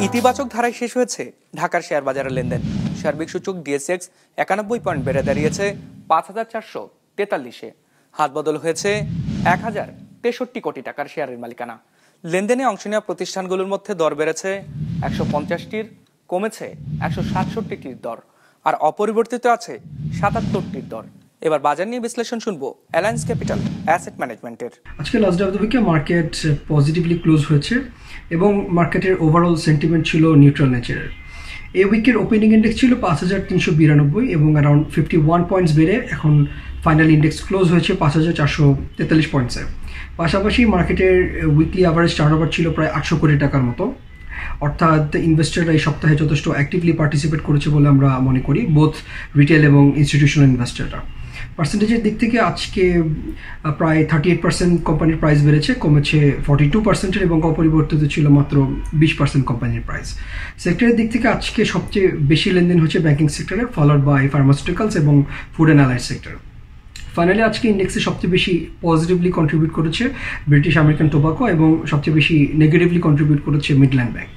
ইতিবাচক ধারায় শেষ হয়েছে ঢাকার শেয়ার বাজারের লেনদেন। সার্বিক সূচক ডিএসএক্স 91 পয়েন্ট বেড়ে দাঁড়িয়েছে ৫,৪৪৩-এ। হাত বদল হয়েছে ১,০৬৩ কোটি টাকার শেয়ারের মালিকানা। লেনদেনে অংশ নেওয়া প্রতিষ্ঠানগুলোর মধ্যে দর বেড়েছে ১৫০টির, কমেছে ১৬৭টির দর, আর অপরিবর্তিত আছে ৭৭টির দর। এবার বাজার নিয়ে বিশ্লেষণ শুনবো অ্যালায়েন্স ক্যাপিটাল অ্যাসেট ম্যানেজমেন্টের। আজকে লাস্ট ডে অফ দ্য উইকে মার্কেট পজিটিভলি ক্লোজ হয়েছে এবং মার্কেটের ওভারঅল সেন্টিমেন্ট ছিল নিউট্রাল নেচারের। এই উইকের ওপেনিং ইন্ডেক্স ছিল ৫,৩৯২ এবং অ্যারাউন্ড 51 পয়েন্টস বেড়ে এখন ফাইনাল ইন্ডেক্স ক্লোজ হয়েছে ৫,৪৪৩ পয়েন্টসে। পাশাপাশি মার্কেটের উইকলি অ্যাভারেজ টার্নওভার ছিল প্রায় ৮০০ কোটি টাকার মতো। অর্থাৎ ইনভেস্টাররা এই সপ্তাহে যথেষ্ট অ্যাক্টিভলি পার্টিসিপেট করেছে বলে আমরা মনে করি, বোথ রিটেল এবং ইনস্টিটিউশনাল ইনভেস্টাররা। পার্সেন্টেজের দিক থেকে আজকে প্রায় 38% কোম্পানির প্রাইস বেড়েছে, কমেছে 42%-এর এবং অপরিবর্তিত ছিল মাত্র 20% কোম্পানির প্রাইস। সেক্টরের দিক থেকে আজকে সবচেয়ে বেশি লেনদেন হচ্ছে ব্যাংকিং সেক্টরে, ফলোড বাই ফার্মাসিউটিক্যালস এবং food and allied sector. Finally আজকে ইন্ডেক্সে সবচেয়ে বেশি পজিটিভলি কন্ট্রিবিউট করেছে ব্রিটিশ আমেরিকান টোবাকো এবং সবচেয়ে বেশি নেগেটিভলি কন্ট্রিবিউট করেছে মিডল্যান্ড ব্যাংক।